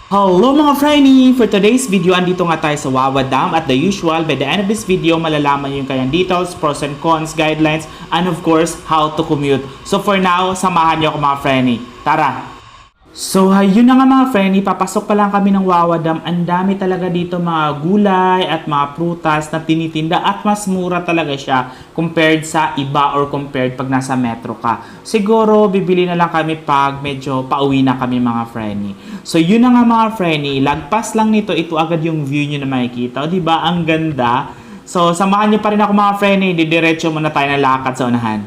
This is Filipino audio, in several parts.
Hello mga Frenny! For today's video, andito nga tayo sa Wawa Dam at the usual, by the end of this video, malalaman yung kanyang details, pros and cons, guidelines, and of course, how to commute. So for now, samahan niyo ako mga Frenny. Tara! So ayun na nga mga Frenny, papasok pa lang kami ng Wawa Dam. Ang dami talaga dito mga gulay at mga prutas na tinitinda at mas mura talaga siya compared sa iba or compared pag nasa metro ka. Siguro bibili na lang kami pag medyo pauwi na kami mga Frenny. So yun na nga mga Frenny, lagpas lang nito, ito agad yung view nyo na makikita. O diba, ang ganda. So samahan nyo pa rin ako mga Frenny, didiretso muna tayo na lakad sa unahan.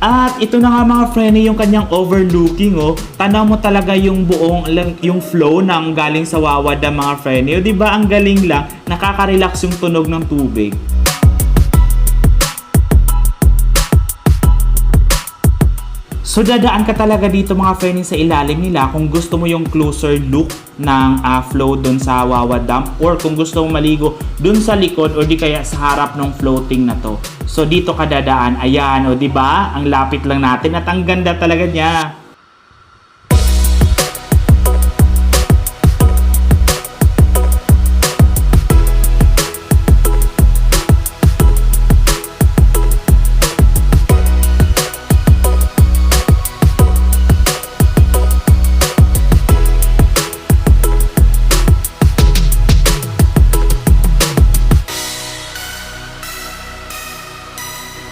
At ito na nga mga Frenny, yung kanyang overlooking, oh. Tanaw mo talaga yung buong yung flow ng galing sa Wawa Dam mga Frenny. O diba, ang galing lang, nakaka-relax yung tunog ng tubig. So dadaan ka talaga dito mga Frenny sa ilalim nila kung gusto mo yung closer look ng flow dun sa Wawa Dam, or kung gusto mo maligo dun sa likod or di kaya sa harap ng floating na to. So dito ka dadaan. Ayan, o diba? Ang lapit lang natin at ang ganda talaga niya.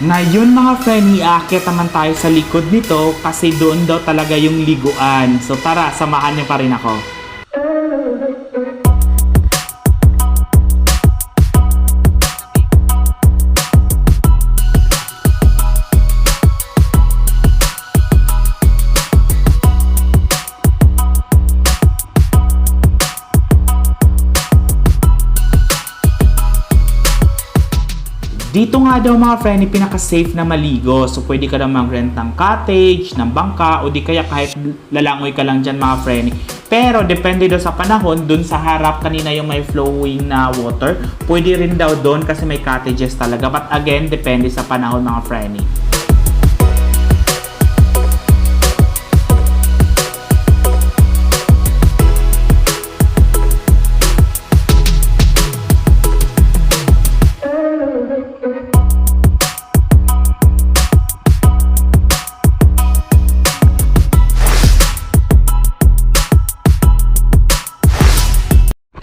Ngayon mga Frenny, aakyat naman tayo sa likod nito kasi doon daw talaga yung liguan. So tara, samahan niyo pa rin ako. Dito nga daw mga Frenny, pinaka-safe na maligo. So pwede ka na mag-rent ng cottage, ng bangka, o di kaya kahit lalangoy ka lang dyan mga Frenny. Pero depende daw sa panahon, dun sa harap kanina yung may flowing na water, pwede rin daw doon kasi may cottages talaga. But again, depende sa panahon mga Frenny.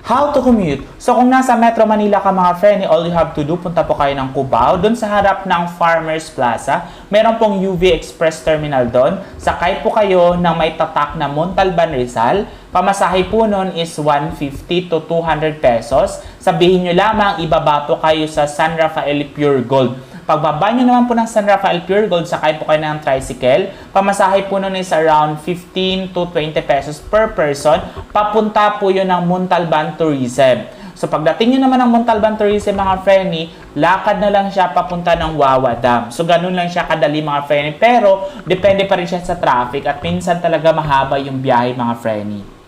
How to commute? So kung nasa Metro Manila ka mga Frenny, all you have to do, punta po kayo ng Cubao. Doon sa harap ng Farmers Plaza, meron pong UV Express Terminal doon. Sakay po kayo ng may tatak na Montalban Rizal. Pamasahe po nun is 150 to 200 pesos. Sabihin nyo lamang, ibaba po kayo sa San Rafael Pure Gold. Pagbaba nyo naman po ng San Rafael Pure Gold, sakay po kayo ng tricycle. Pamasahe po nun is around 15 to 20 pesos per person. Papunta po yun ng Montalban Tourism. So pagdating nyo naman ng Montalban Tourism mga Frenny, lakad na lang siya papunta ng Wawa Dam. So ganun lang siya kadali mga Frenny. Pero depende pa rin siya sa traffic at minsan talaga mahaba yung biyahe mga Frenny.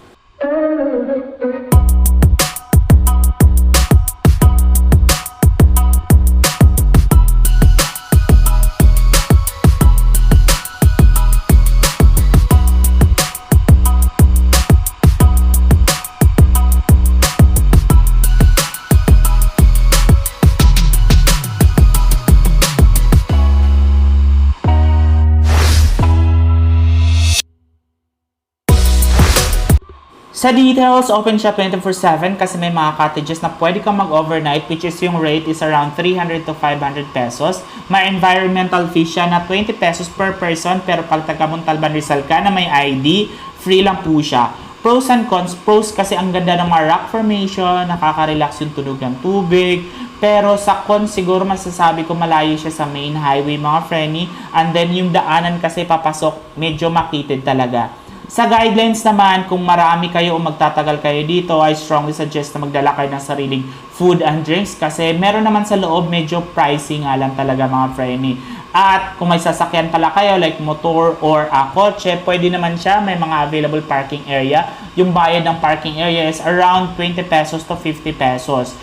Sa details, open siya 24/7 kasi may mga cottages na pwede kang mag-overnight, which is yung rate is around 300 to 500 pesos. May environmental fee siya na 20 pesos per person, pero pag taga Montalban Rizal ka na may ID, free lang po siya. Pros and cons. Pros kasi ang ganda ng mga rock formation, nakaka-relax yung tunog ng tubig. Pero sa cons siguro masasabi ko malayo siya sa main highway mga Frenny. And then yung daanan kasi papasok, medyo makitid talaga. Sa guidelines naman, kung marami kayo o magtatagal kayo dito, I strongly suggest na magdala kayo ng sariling food and drinks kasi meron naman sa loob medyo pricey nga lang talaga mga Frenny. At kung may sasakyan pala kayo like motor or kotse, pwede naman siya, may mga available parking area. Yung bayad ng parking area is around 20 pesos to 50 pesos.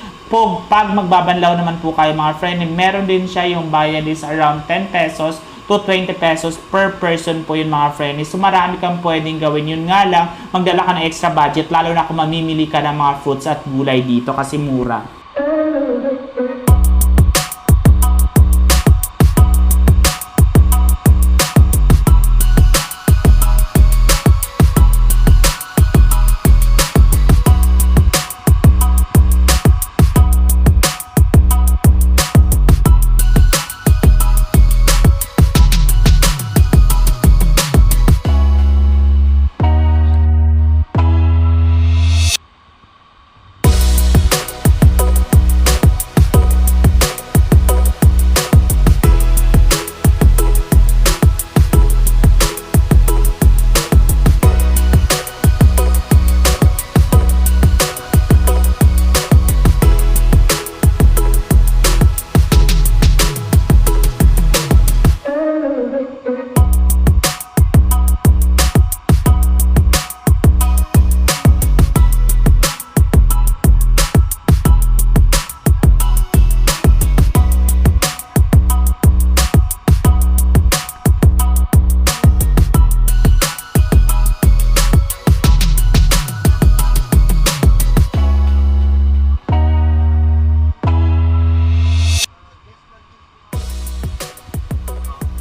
Pag magbabanlaw naman po kayo mga Frenny, meron din siya yung bayad is around 10 pesos to 20 pesos per person po yun mga Frenny. So marami kang pwedeng gawin. Yun nga lang, magdala ka ng extra budget lalo na kung mamimili ka ng mga fruits at gulay dito kasi mura.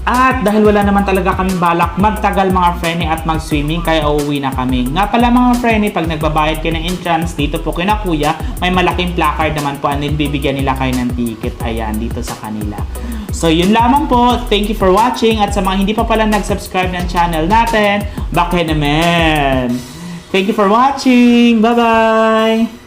At dahil wala naman talaga kaming balak magtagal mga Frenny at mag-swimming, kaya uuwi na kami. Nga pala mga Frenny, pag nagbabayad kayo ng entrance dito po kina kuya, may malaking placard naman po and then bibigyan nila kayo ng ticket. Ayan, dito sa kanila. So yun lamang po. Thank you for watching. At sa mga hindi pa pala nag-subscribe ng channel natin, bakit naman? Thank you for watching. Bye-bye!